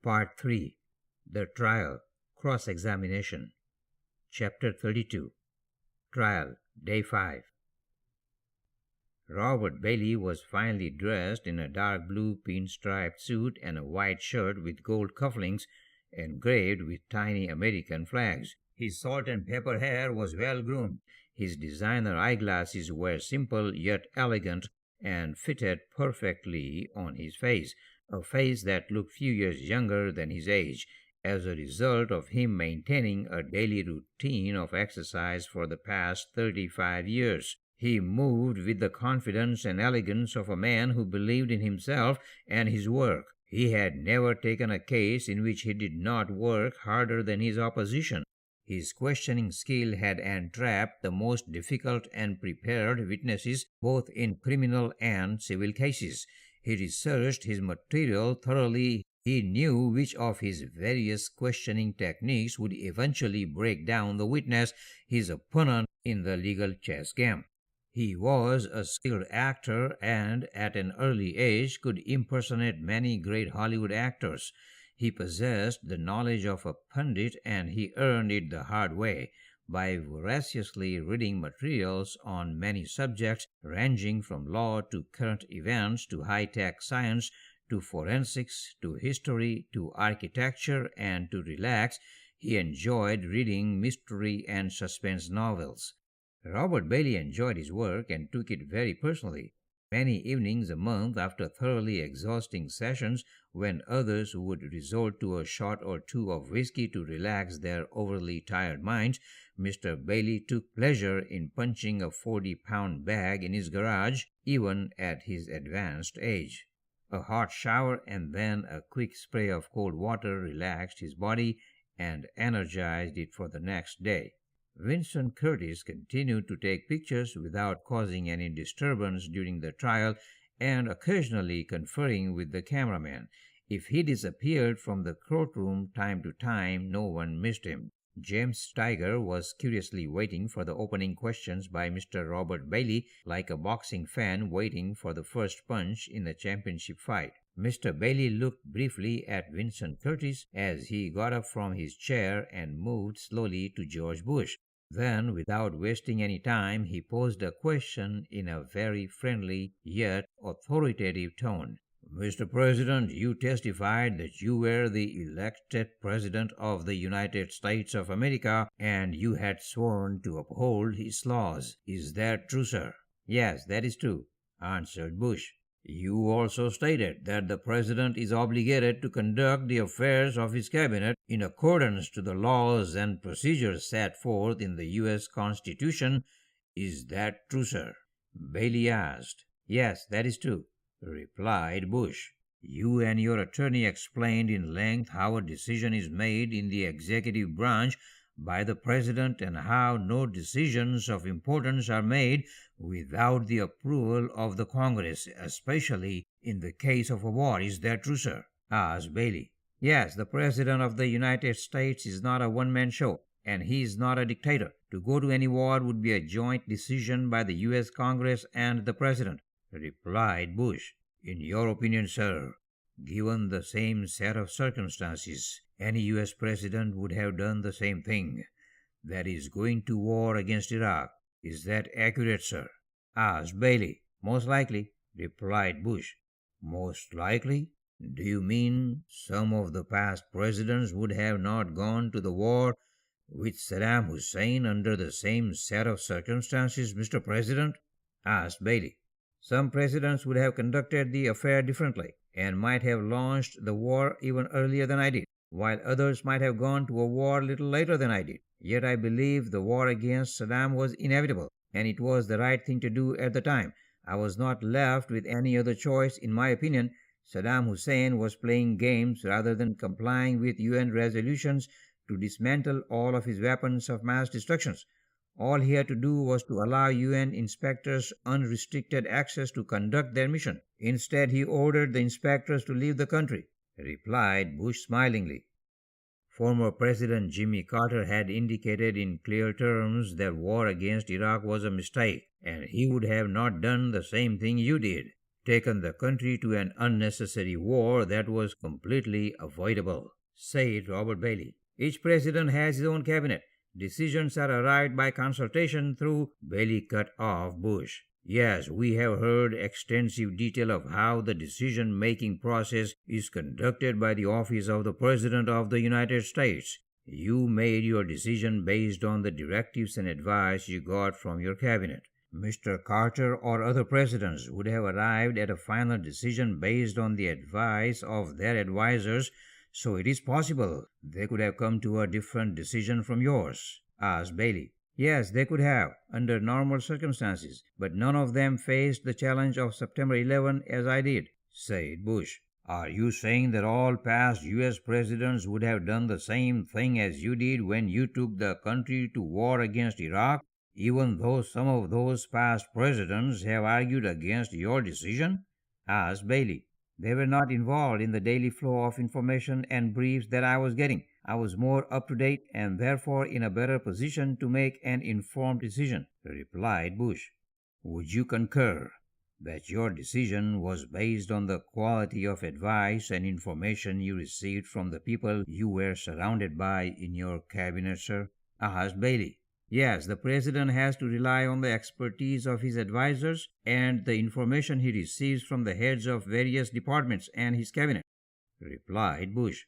Part 3. The Trial, Cross-Examination. Chapter 32. Trial, Day 5. Robert Bailey was finely dressed in a dark blue pinstriped suit and a white shirt with gold cufflinks engraved with tiny American flags. His salt and pepper hair was well groomed. His designer eyeglasses were simple yet elegant and fitted perfectly on his face, a face that looked few years younger than his age, as a result of him maintaining a daily routine of exercise for the past 35 years. He moved with the confidence and elegance of a man who believed in himself and his work. He had never taken a case in which he did not work harder than his opposition. His questioning skill had entrapped the most difficult and prepared witnesses both in criminal and civil cases. He researched his material thoroughly. He knew which of his various questioning techniques would eventually break down the witness, his opponent, in the legal chess game. He was a skilled actor and at an early age could impersonate many great Hollywood actors. He possessed the knowledge of a pundit, and he earned it the hard way by voraciously reading materials on many subjects ranging from law to current events to high-tech science to forensics to history to architecture, and to relax, he enjoyed reading mystery and suspense novels. Robert Bailey enjoyed his work and took it very personally. Many evenings a month, after thoroughly exhausting sessions when others would resort to a shot or two of whiskey to relax their overly tired minds, Mr. Bailey took pleasure in punching a 40-pound bag in his garage, even at his advanced age. A hot shower and then a quick spray of cold water relaxed his body and energized it for the next day. Vincent Curtis continued to take pictures without causing any disturbance during the trial and occasionally conferring with the cameraman. If he disappeared from the courtroom time to time, no one missed him. James Steiger was curiously waiting for the opening questions by Mr. Robert Bailey, like a boxing fan waiting for the first punch in a championship fight. Mr. Bailey looked briefly at Vincent Curtis as he got up from his chair and moved slowly to George Bush. Then, without wasting any time, he posed a question in a very friendly yet authoritative tone. Mr. President, you testified that you were the elected President of the United States of America and you had sworn to uphold his laws. Is that true, sir? Yes, that is true, answered Bush. You also stated that the President is obligated to conduct the affairs of his cabinet in accordance to the laws and procedures set forth in the U.S. Constitution. Is that true, sir? Bailey asked. Yes, that is true, replied Bush. You and your attorney explained in length how a decision is made in the executive branch by the President and how no decisions of importance are made without the approval of the Congress, especially in the case of a war. Is that true, sir? Asked Bailey. Yes, the President of the United States is not a one-man show, and he is not a dictator. To go to any war would be a joint decision by the U.S. Congress and the President, replied Bush. In your opinion, sir, given the same set of circumstances, any U.S. president would have done the same thing, that is, going to war against Iraq. Is that accurate, sir? Asked Bailey. Most likely, replied Bush. Most likely? Do you mean some of the past presidents would have not gone to the war with Saddam Hussein under the same set of circumstances, Mr. President? Asked Bailey. Some presidents would have conducted the affair differently and might have launched the war even earlier than I did, while others might have gone to a war a little later than I did. Yet I believe the war against Saddam was inevitable, and it was the right thing to do at the time. I was not left with any other choice. In my opinion, Saddam Hussein was playing games rather than complying with UN resolutions to dismantle all of his weapons of mass destruction. All he had to do was to allow UN inspectors unrestricted access to conduct their mission. Instead, he ordered the inspectors to leave the country, replied Bush smilingly. Former President Jimmy Carter had indicated in clear terms that war against Iraq was a mistake, and he would have not done the same thing you did. taken the country to an unnecessary war that was completely avoidable, said Robert Bailey. Each president has his own cabinet. Decisions are arrived by consultation through. Bailey cut off Bush. Yes, we have heard extensive detail of how the decision-making process is conducted by the office of the President of the United States. You made your decision based on the directives and advice you got from your cabinet. Mr. Carter or other presidents would have arrived at a final decision based on the advice of their advisors, so it is possible they could have come to a different decision from yours, asked Bailey. Yes, they could have, under normal circumstances, but none of them faced the challenge of September 11 as I did, said Bush. Are you saying that all past U.S. presidents would have done the same thing as you did when you took the country to war against Iraq, even though some of those past presidents have argued against your decision? Asked Bailey. They were not involved in the daily flow of information and briefs that I was getting. I was more up to date and therefore in a better position to make an informed decision, replied Bush. Would you concur that your decision was based on the quality of advice and information you received from the people you were surrounded by in your cabinet, sir? Asked Bailey. Yes, the president has to rely on the expertise of his advisors and the information he receives from the heads of various departments and his cabinet, replied Bush.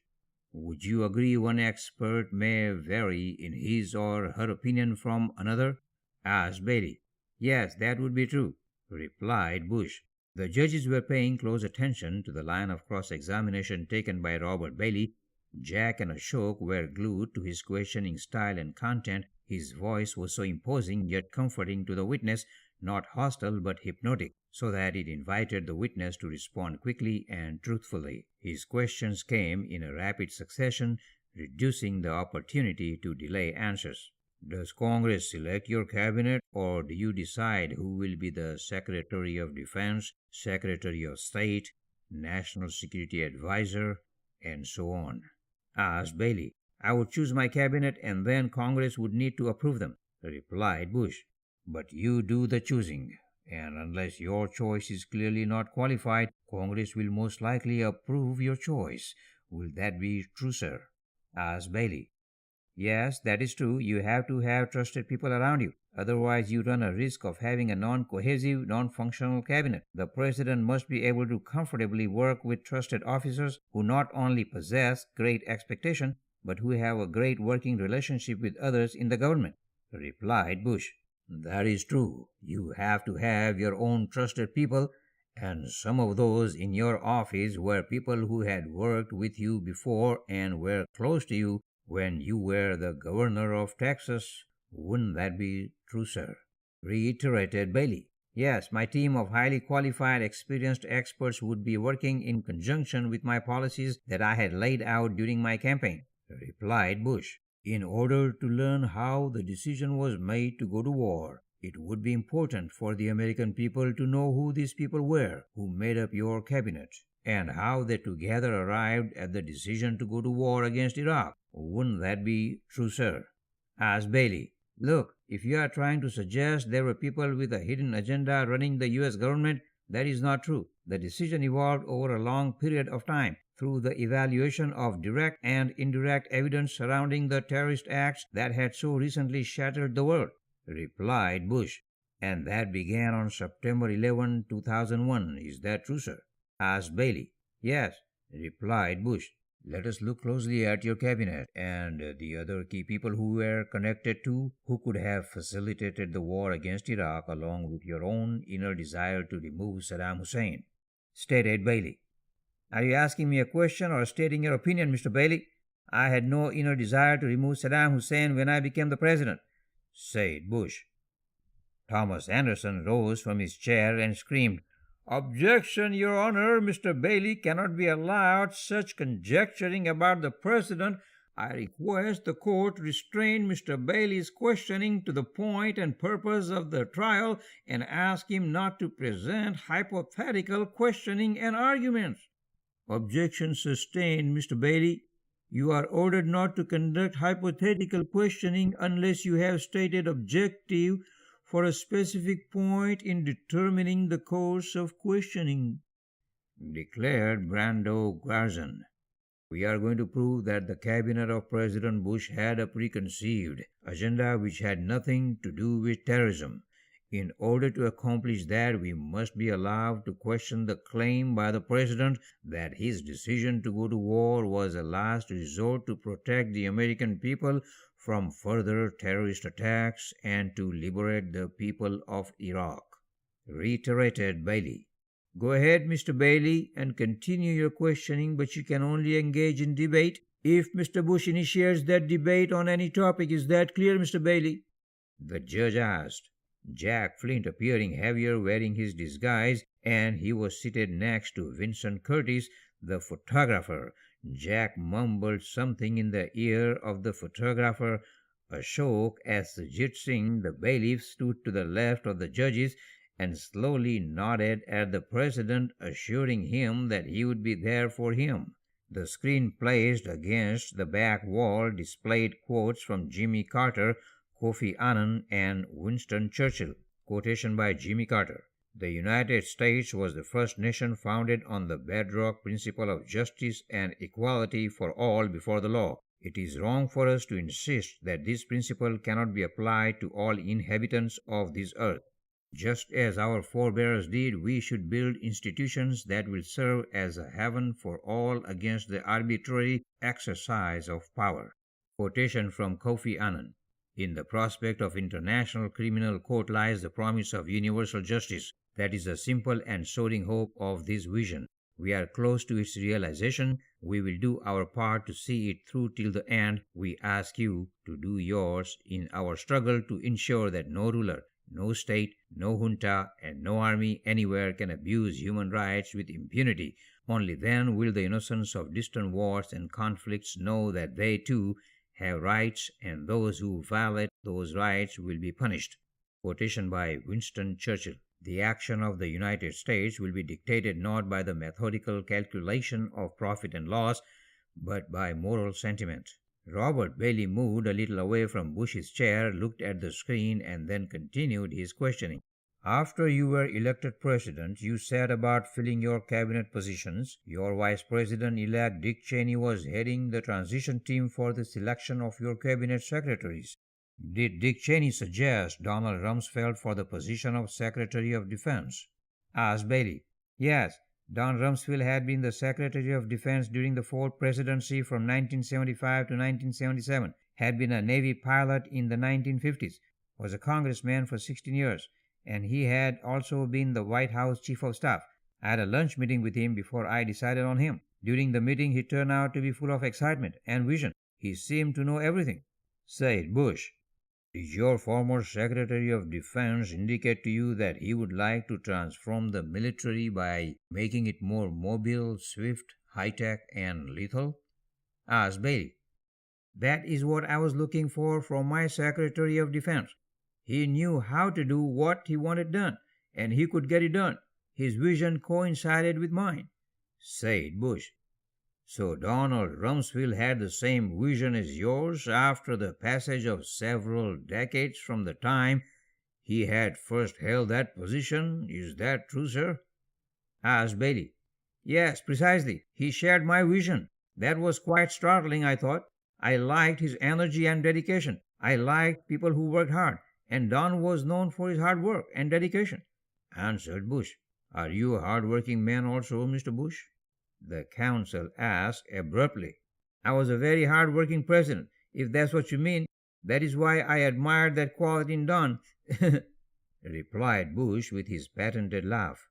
Would you agree one expert may vary in his or her opinion from another? Asked Bailey. Yes, that would be true, replied Bush. The judges were paying close attention to the line of cross-examination taken by Robert Bailey. Jack and Ashok were glued to his questioning style and content. His voice was so imposing yet comforting to the witness, not hostile but hypnotic, so that it invited the witness to respond quickly and truthfully. His questions came in a rapid succession, reducing the opportunity to delay answers. Does Congress select your cabinet, or do you decide who will be the Secretary of Defense, Secretary of State, National Security Advisor, and so on? Asked Bailey. I would choose my cabinet and then Congress would need to approve them, replied Bush. But you do the choosing, and unless your choice is clearly not qualified, Congress will most likely approve your choice. Will that be true, sir? Asked Bailey. Yes, that is true. You have to have trusted people around you. Otherwise, you run a risk of having a non-cohesive, non-functional cabinet. The president must be able to comfortably work with trusted officers who not only possess great expectation, but who have a great working relationship with others in the government, replied Bush. That is true. You have to have your own trusted people, and some of those in your office were people who had worked with you before and were close to you when you were the governor of Texas. Wouldn't that be true, sir? Reiterated Bailey. Yes, my team of highly qualified, experienced experts would be working in conjunction with my policies that I had laid out during my campaign, replied Bush. In order to learn how the decision was made to go to war, it would be important for the American people to know who these people were who made up your cabinet, and how they together arrived at the decision to go to war against Iraq. Wouldn't that be true, sir? Asked Bailey. Look, if you are trying to suggest there were people with a hidden agenda running the U.S. government, that is not true. The decision evolved over a long period of time through the evaluation of direct and indirect evidence surrounding the terrorist acts that had so recently shattered the world, replied Bush. And that began on September 11, 2001. Is that true, sir? Asked Bailey. Yes, replied Bush. Let us look closely at your cabinet and the other key people who were connected to, who could have facilitated the war against Iraq along with your own inner desire to remove Saddam Hussein, stated Bailey. Are you asking me a question or stating your opinion, Mr. Bailey? I had no inner desire to remove Saddam Hussein when I became the president, said Bush. Thomas Anderson rose from his chair and screamed, Objection, Your Honor. Mr. Bailey cannot be allowed such conjecturing about the president. I request the court restrain Mr. Bailey's questioning to the point and purpose of the trial and ask him not to present hypothetical questioning and arguments. Objection sustained, Mr. Bailey. You are ordered not to conduct hypothetical questioning unless you have stated objective, for a specific point in determining the course of questioning," declared Brando Garzon. "We are going to prove that the cabinet of President Bush had a preconceived agenda which had nothing to do with terrorism. In order to accomplish that, we must be allowed to question the claim by the President that his decision to go to war was a last resort to protect the American people from further terrorist attacks and to liberate the people of Iraq," reiterated Bailey. "Go ahead, Mr. Bailey, and continue your questioning, but you can only engage in debate if Mr. Bush initiates that debate on any topic. Is that clear, Mr. Bailey?" the judge asked. Jack Flint appearing heavier, wearing his disguise, and he was seated next to Vincent Curtis, the photographer. Jack mumbled something in the ear of the photographer. Ashok, as Sajit Singh, the bailiff, stood to the left of the judges and slowly nodded at the president, assuring him that he would be there for him. The screen placed against the back wall displayed quotes from Jimmy Carter, Kofi Annan, and Winston Churchill. Quotation by Jimmy Carter: "The United States was the first nation founded on the bedrock principle of justice and equality for all before the law. It is wrong for us to insist that this principle cannot be applied to all inhabitants of this earth. Just as our forebears did, we should build institutions that will serve as a haven for all against the arbitrary exercise of power." Quotation from Kofi Annan: "In the prospect of international criminal court lies the promise of universal justice. That is the simple and soaring hope of this vision. We are close to its realization. We will do our part to see it through till the end. We ask you to do yours in our struggle to ensure that no ruler, no state, no junta, and no army anywhere can abuse human rights with impunity. Only then will the innocents of distant wars and conflicts know that they too have rights, and those who violate those rights will be punished." Quotation by Winston Churchill: "The action of the United States will be dictated not by the methodical calculation of profit and loss, but by moral sentiment." Robert Bailey moved a little away from Bush's chair, looked at the screen, and then continued his questioning. "After you were elected president, you set about filling your cabinet positions. Your vice president-elect Dick Cheney was heading the transition team for the selection of your cabinet secretaries. Did Dick Cheney suggest Donald Rumsfeld for the position of Secretary of Defense?" asked Bailey. "Yes. Don Rumsfeld had been the Secretary of Defense during the Ford presidency from 1975 to 1977, had been a Navy pilot in the 1950s, was a congressman for 16 years, and he had also been the White House Chief of Staff. I had a lunch meeting with him before I decided on him. During the meeting, he turned out to be full of excitement and vision. He seemed to know everything." Said Bush: "Did your former Secretary of Defense indicate to you that he would like to transform the military by making it more mobile, swift, high-tech, and lethal?" asked Bailey. "That is what I was looking for from my Secretary of Defense. He knew how to do what he wanted done, and he could get it done. His vision coincided with mine," said Bush. "So Donald Rumsfeld had the same vision as yours after the passage of several decades from the time he had first held that position. Is that true, sir?" asked Bailey. "Yes, precisely. He shared my vision. That was quite startling, I thought. I liked his energy and dedication. I liked people who worked hard, and Don was known for his hard work and dedication," answered Bush. "Are you a hard-working man also, Mr. Bush?" the counsel asked abruptly. "I was a very hard-working president, if that's what you mean. That is why I admired that quality in Don," replied Bush with his patented laugh.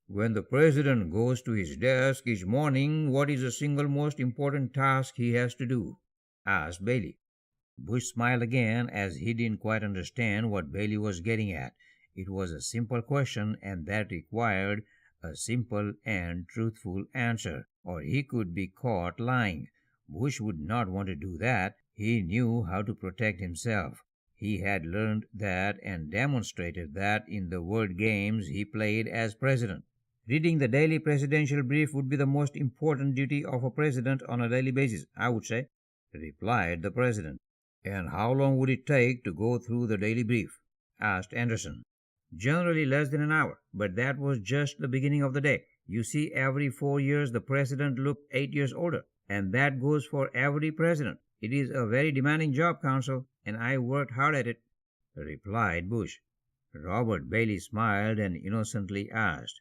"When the president goes to his desk each morning, what is the single most important task he has to do?" asked Bailey. Bush smiled again, as he didn't quite understand what Bailey was getting at. It was a simple question, and that required a simple and truthful answer, or he could be caught lying. Bush would not want to do that. He knew how to protect himself. He had learned that and demonstrated that in the word games he played as president. "Reading the daily presidential brief would be the most important duty of a president on a daily basis, I would say," replied the president. "And how long would it take to go through the daily brief?" asked Anderson. Generally less than an hour, but that was just the beginning of the day. You see, every 4 years the president looked 8 years older, and that goes for every president. It is a very demanding job, Counsel, and I worked hard at it, replied Bush. Robert Bailey smiled and innocently asked,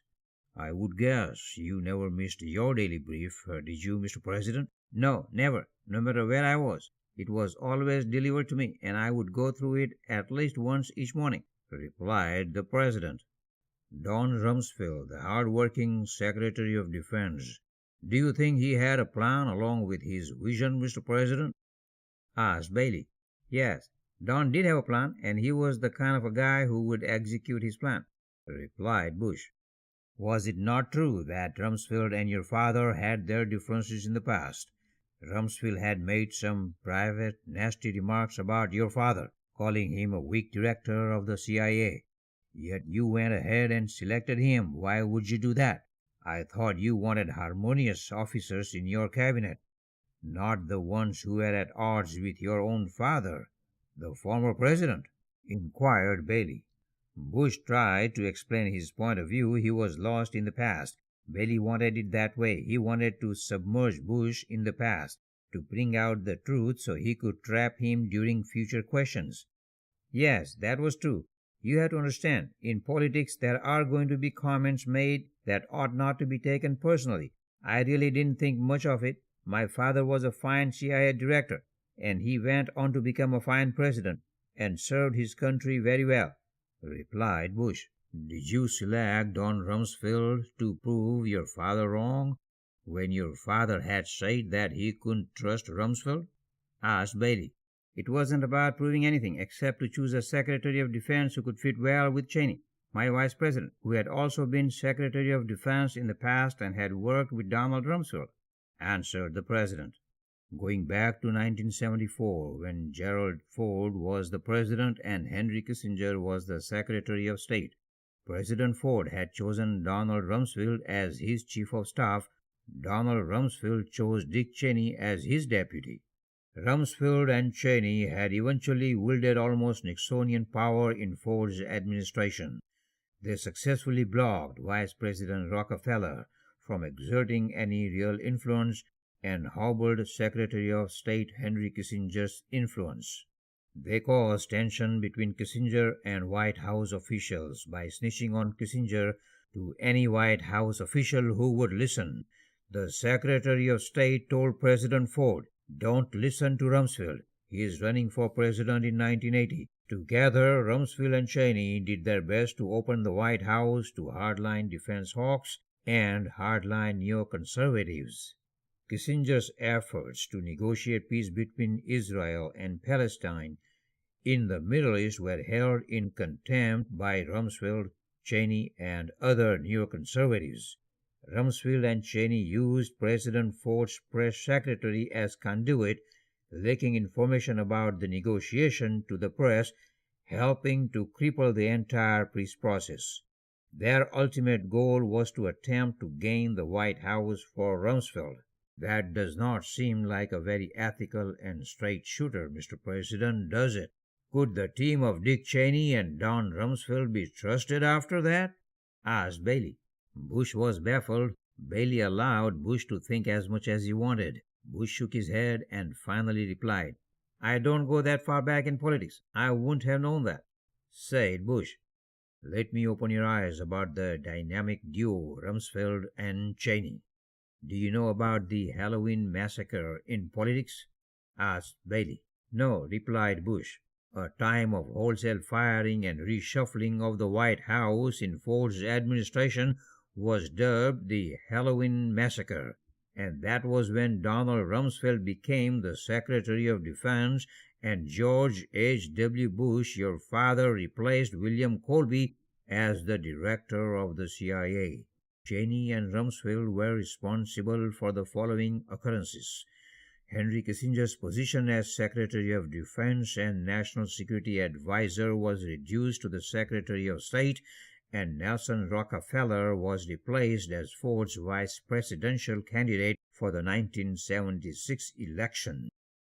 I would guess you never missed your daily brief, did you, Mr. President? No, never, no matter where I was. It was always delivered to me, and I would go through it at least once each morning, replied the President. Don Rumsfeld, the hard-working Secretary of Defense. Do you think he had a plan along with his vision, Mr. President? Asked Bailey. Yes, Don did have a plan, and he was the kind of a guy who would execute his plan, replied Bush. Was it not true that Rumsfeld and your father had their differences in the past? Rumsfeld had made some private, nasty remarks about your father, calling him a weak director of the CIA. Yet you went ahead and selected him. Why would you do that? I thought you wanted harmonious officers in your cabinet, not the ones who were at odds with your own father, the former president, inquired Bailey. Bush tried to explain his point of view. He was lost in the past. Bailey wanted it that way. He wanted to submerge Bush in the past, to bring out the truth so he could trap him during future questions. Yes, that was true. You have to understand, in politics there are going to be comments made that ought not to be taken personally. I really didn't think much of it. My father was a fine CIA director, and he went on to become a fine president, and served his country very well, replied Bush. Did you select Don Rumsfeld to prove your father wrong when your father had said that he couldn't trust Rumsfeld? Asked Bailey. It wasn't about proving anything except to choose a Secretary of Defense who could fit well with Cheney, my vice president, who had also been Secretary of Defense in the past and had worked with Donald Rumsfeld, answered the president. Going back to 1974, when Gerald Ford was the president and Henry Kissinger was the Secretary of State, President Ford had chosen Donald Rumsfeld as his chief of staff. Donald Rumsfeld chose Dick Cheney as his deputy. Rumsfeld and Cheney had eventually wielded almost Nixonian power in Ford's administration. They successfully blocked Vice President Rockefeller from exerting any real influence and hobbled Secretary of State Henry Kissinger's influence. They caused tension between Kissinger and White House officials by snitching on Kissinger to any White House official who would listen. The Secretary of State told President Ford, "Don't listen to Rumsfeld. He is running for president in 1980. Together, Rumsfeld and Cheney did their best to open the White House to hardline defense hawks and hardline neoconservatives. Kissinger's efforts to negotiate peace between Israel and Palestine in the Middle East were held in contempt by Rumsfeld, Cheney, and other neoconservatives. Rumsfeld and Cheney used President Ford's press secretary as conduit, leaking information about the negotiation to the press, helping to cripple the entire peace process. Their ultimate goal was to attempt to gain the White House for Rumsfeld. That does not seem like a very ethical and straight shooter, Mr. President, does it? Could the team of Dick Cheney and Don Rumsfeld be trusted after that?" asked Bailey. Bush was baffled. Bailey allowed Bush to think as much as he wanted. Bush shook his head and finally replied, "I don't go that far back in politics. I wouldn't have known that," said Bush. "Let me open your eyes about the dynamic duo Rumsfeld and Cheney. Do you know about the Halloween massacre in politics?" asked Bailey. "No," replied Bush. A time of wholesale firing and reshuffling of the White House in Ford's administration was dubbed the Halloween Massacre, and that was when Donald Rumsfeld became the Secretary of Defense and George H.W. Bush, your father, replaced William Colby as the director of the CIA. Cheney and Rumsfeld were responsible for the following occurrences. Henry Kissinger's position as Secretary of Defense and National Security Advisor was reduced to the Secretary of State, and Nelson Rockefeller was replaced as Ford's vice presidential candidate for the 1976 election.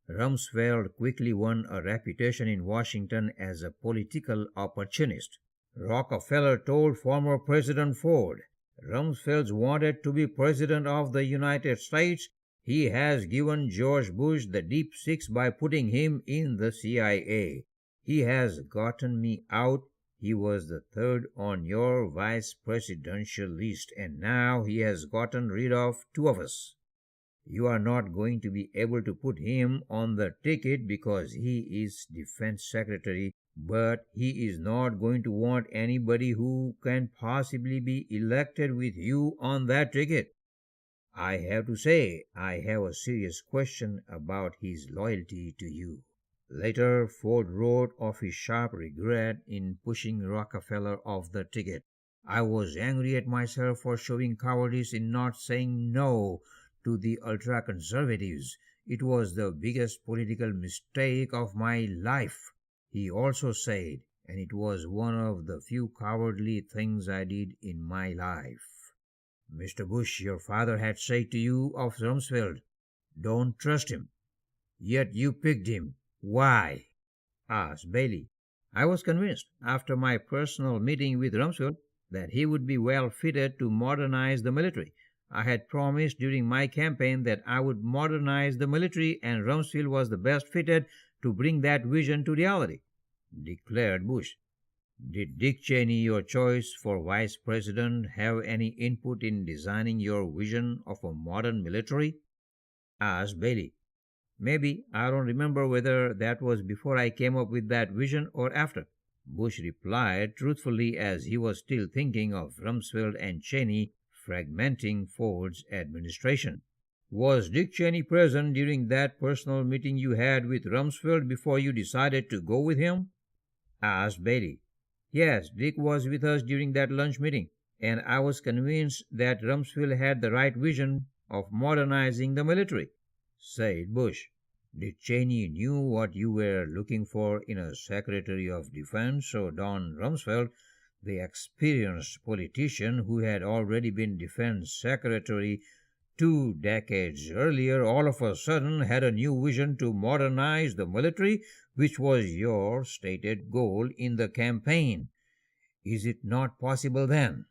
Rumsfeld quickly won a reputation in Washington as a political opportunist. Rockefeller told former President Ford, "Rumsfeld wanted to be President of the United States. He has given George Bush the deep six by putting him in the CIA. He has gotten me out. He was the third on your vice presidential list, and now he has gotten rid of two of us. You are not going to be able to put him on the ticket because he is defense secretary, but he is not going to want anybody who can possibly be elected with you on that ticket. I have to say, I have a serious question about his loyalty to you." Later, Ford wrote of his sharp regret in pushing Rockefeller off the ticket. "I was angry at myself for showing cowardice in not saying no to the ultra-conservatives. It was the biggest political mistake of my life," he also said, "and it was one of the few cowardly things I did in my life." "Mr. Bush, your father had said to you of Rumsfeld, 'Don't trust him.' Yet you picked him. Why?" asked Bailey. "I was convinced, after my personal meeting with Rumsfeld, that he would be well fitted to modernize the military. I had promised during my campaign that I would modernize the military, and Rumsfeld was the best fitted to bring that vision to reality," declared Bush. "Did Dick Cheney, your choice for vice president, have any input in designing your vision of a modern military?" asked Bailey. "Maybe. I don't remember whether that was before I came up with that vision or after," Bush replied truthfully, as he was still thinking of Rumsfeld and Cheney fragmenting Ford's administration. "Was Dick Cheney present during that personal meeting you had with Rumsfeld before you decided to go with him?" asked Bailey. "Yes, Dick was with us during that lunch meeting, and I was convinced that Rumsfeld had the right vision of modernizing the military," said Bush. "Did Cheney knew what you were looking for in a Secretary of Defense, so Don Rumsfeld, the experienced politician who had already been Defense Secretary 2 decades earlier, all of a sudden had a new vision to modernize the military, which was your stated goal in the campaign. Is it not possible, then,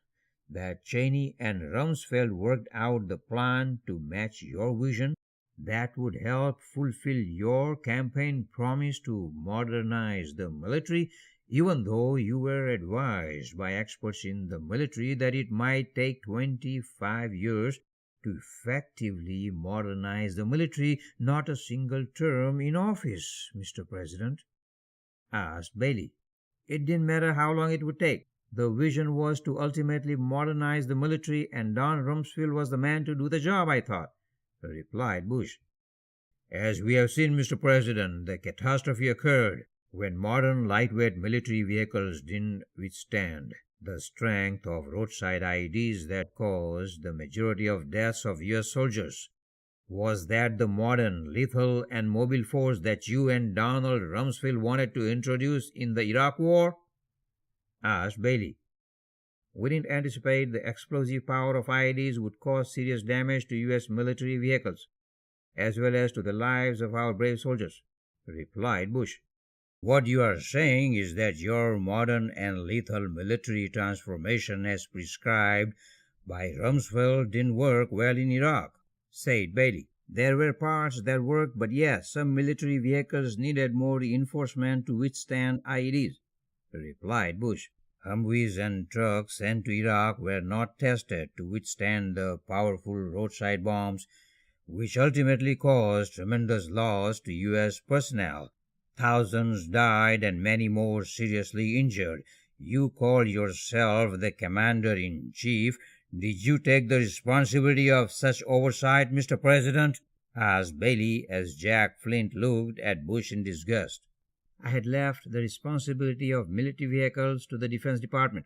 that Cheney and Rumsfeld worked out the plan to match your vision that would help fulfill your campaign promise to modernize the military, even though you were advised by experts in the military that it might take 25 years to effectively modernize the military, not a single term in office, Mr. President?" asked Bailey. "It didn't matter how long it would take. The vision was to ultimately modernize the military, and Don Rumsfeld was the man to do the job, I thought," replied Bush. "As we have seen, Mr. President, the catastrophe occurred when modern lightweight military vehicles didn't withstand the strength of roadside IEDs that caused the majority of deaths of U.S. soldiers. Was that the modern, lethal, and mobile force that you and Donald Rumsfeld wanted to introduce in the Iraq War?" asked Bailey. "We didn't anticipate the explosive power of IEDs would cause serious damage to U.S. military vehicles, as well as to the lives of our brave soldiers," replied Bush. "What you are saying is that your modern and lethal military transformation as prescribed by Rumsfeld didn't work well in Iraq," said Bailey. "There were parts that worked, but yes, some military vehicles needed more reinforcement to withstand IEDs," replied Bush. "Humvees and trucks sent to Iraq were not tested to withstand the powerful roadside bombs, which ultimately caused tremendous loss to U.S. personnel. Thousands died and many more seriously injured. You call yourself the Commander-in-Chief. Did you take the responsibility of such oversight, Mr. President?" asked Bailey, as Jack Flint looked at Bush in disgust. "I had left the responsibility of military vehicles to the Defense Department.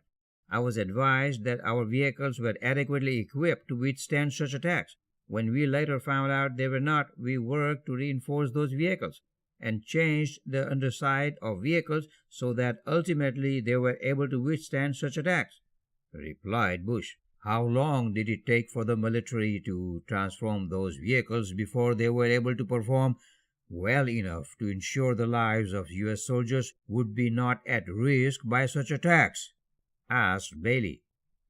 I was advised that our vehicles were adequately equipped to withstand such attacks. When we later found out they were not, we worked to reinforce those vehicles and changed the underside of vehicles so that ultimately they were able to withstand such attacks," replied Bush. "How long did it take for the military to transform those vehicles before they were able to perform well enough to ensure the lives of U.S. soldiers would be not at risk by such attacks? Asked Bailey.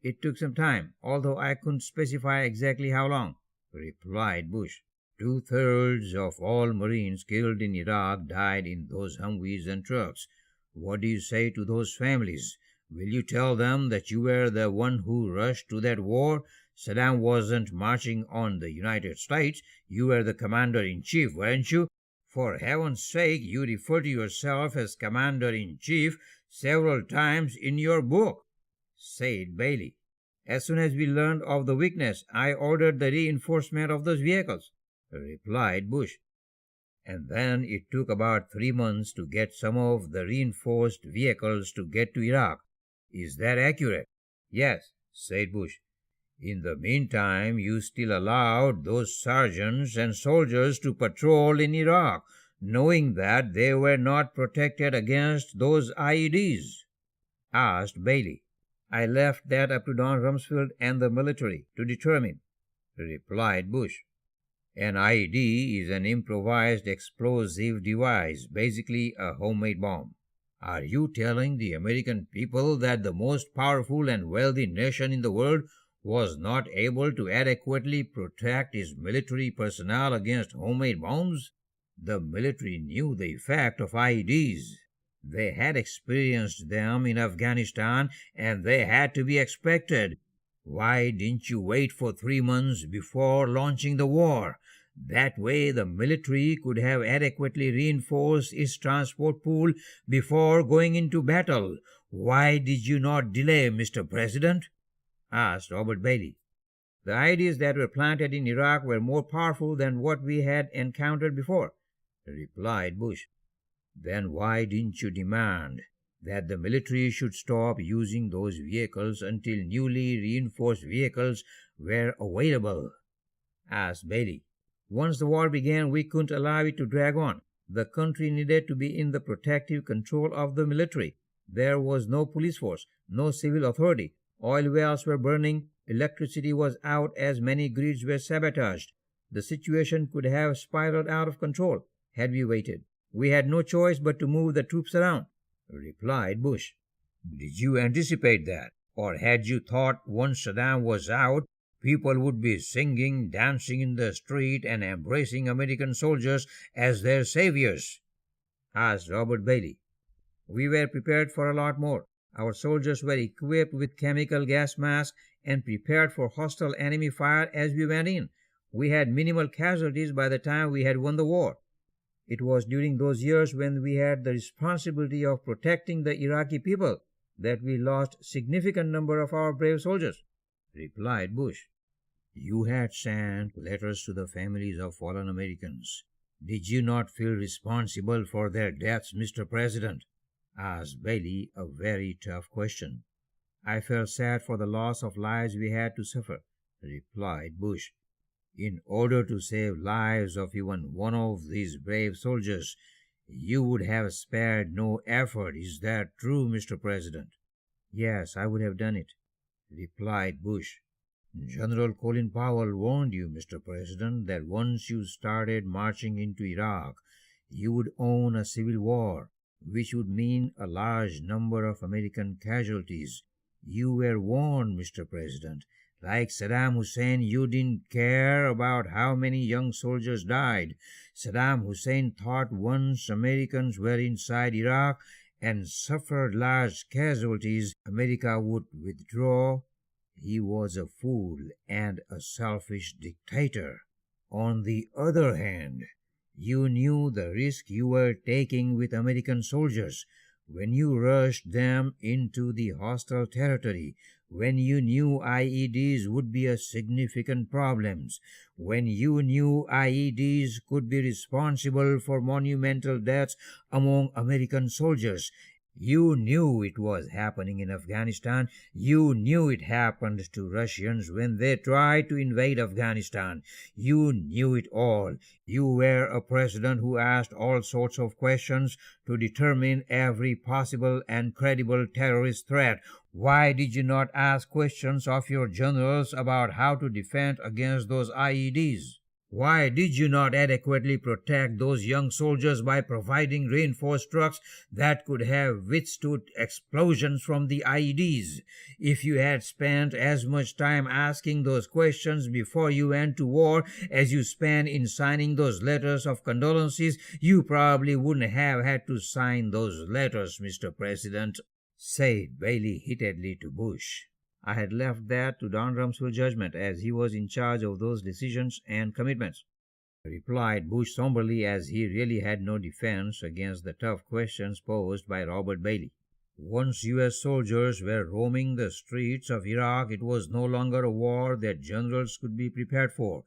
It took some time, although I couldn't specify exactly how long, replied Bush. 2/3 of all Marines killed in Iraq died in those Humvees and trucks. What do you say to those families? Will you tell them that you were the one who rushed to that war? Saddam wasn't marching on the United States. You were the commander-in-chief, weren't you? For heaven's sake, you refer to yourself as commander-in-chief several times in your book, said Bailey. As soon as we learned of the weakness, I ordered the reinforcement of those vehicles, replied Bush. And then it took about 3 months to get some of the reinforced vehicles to get to Iraq. Is that accurate? Yes, said Bush. In the meantime, you still allowed those sergeants and soldiers to patrol in Iraq, knowing that they were not protected against those IEDs? Asked Bailey. I left that up to Don Rumsfeld and the military to determine, replied Bush. An IED is an improvised explosive device, basically a homemade bomb. Are you telling the American people that the most powerful and wealthy nation in the world was not able to adequately protect its military personnel against homemade bombs? The military knew the effect of IEDs. They had experienced them in Afghanistan, and they had to be expected. Why didn't you wait for 3 months before launching the war? That way the military could have adequately reinforced its transport pool before going into battle. Why did you not delay, Mr. President? Asked Robert Bailey. The ideas that were planted in Iraq were more powerful than what we had encountered before, replied Bush. Then why didn't you demand that the military should stop using those vehicles until newly reinforced vehicles were available? Asked Bailey. Once the war began, we couldn't allow it to drag on. The country needed to be in the protective control of the military. There was no police force, no civil authority. Oil wells were burning, electricity was out as many grids were sabotaged. The situation could have spiraled out of control had we waited. We had no choice but to move the troops around, replied Bush. Did you anticipate that? Or had you thought once Saddam was out, people would be singing, dancing in the street, and embracing American soldiers as their saviors? Asked Robert Bailey. We were prepared for a lot more. Our soldiers were equipped with chemical gas masks and prepared for hostile enemy fire as we went in. We had minimal casualties by the time we had won the war. It was during those years when we had the responsibility of protecting the Iraqi people that we lost significant number of our brave soldiers, replied Bush. You had sent letters to the families of fallen Americans. Did you not feel responsible for their deaths, Mr. President? Asked Bailey, a very tough question. I felt sad for the loss of lives we had to suffer, replied Bush. In order to save lives of even one of these brave soldiers, you would have spared no effort. Is that true, Mr. President? Yes, I would have done it, replied Bush. General Colin Powell warned you, Mr. President, that once you started marching into Iraq, you would own a civil war, which would mean a large number of American casualties. You were warned, Mr. President. Like Saddam Hussein, you didn't care about how many young soldiers died. Saddam Hussein thought once Americans were inside Iraq and suffered large casualties, America would withdraw. He was a fool and a selfish dictator. On the other hand, you knew the risk you were taking with American soldiers when you rushed them into the hostile territory, when you knew IEDs would be a significant problem, when you knew IEDs could be responsible for monumental deaths among American soldiers. You knew it was happening in Afghanistan. You knew it happened to Russians when they tried to invade Afghanistan. You knew it all. You were a president who asked all sorts of questions to determine every possible and credible terrorist threat. Why did you not ask questions of your generals about how to defend against those IEDs? Why did you not adequately protect those young soldiers by providing reinforced trucks that could have withstood explosions from the IEDs? If you had spent as much time asking those questions before you went to war as you spent in signing those letters of condolences, you probably wouldn't have had to sign those letters, Mr. President, said Bailey heatedly to Bush. I had left that to Don Rumsfeld's judgment, as he was in charge of those decisions and commitments, replied Bush somberly, as he really had no defense against the tough questions posed by Robert Bailey. Once U.S. soldiers were roaming the streets of Iraq, it was no longer a war that generals could be prepared for,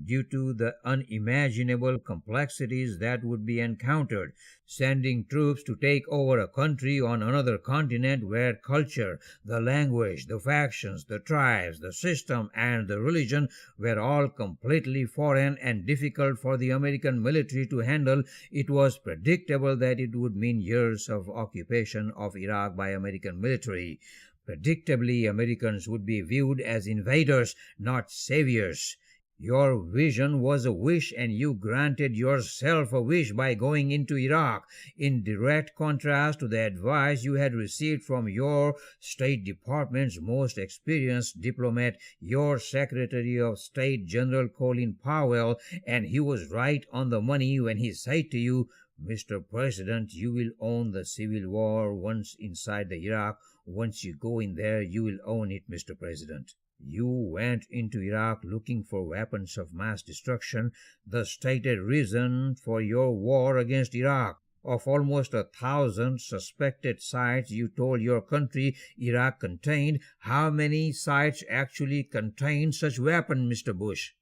due to the unimaginable complexities that would be encountered. Sending troops to take over a country on another continent where culture, the language, the factions, the tribes, the system, and the religion were all completely foreign and difficult for the American military to handle, it was predictable that it would mean years of occupation of Iraq by American military. Predictably, Americans would be viewed as invaders, not saviors. Your vision was a wish, and you granted yourself a wish by going into Iraq, in direct contrast to the advice you had received from your State Department's most experienced diplomat, your Secretary of State, General Colin Powell, and he was right on the money when he said to you, Mr. President, you will own the Civil War once inside the Iraq. Once you go in there, you will own it, Mr. President. You went into Iraq looking for weapons of mass destruction, the stated reason for your war against Iraq. Of almost 1,000 suspected sites you told your country Iraq contained, how many sites actually contained such weapons, Mr. Bush?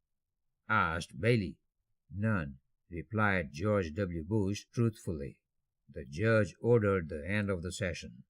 Asked Bailey. None, replied George W. Bush truthfully. The judge ordered the end of the session.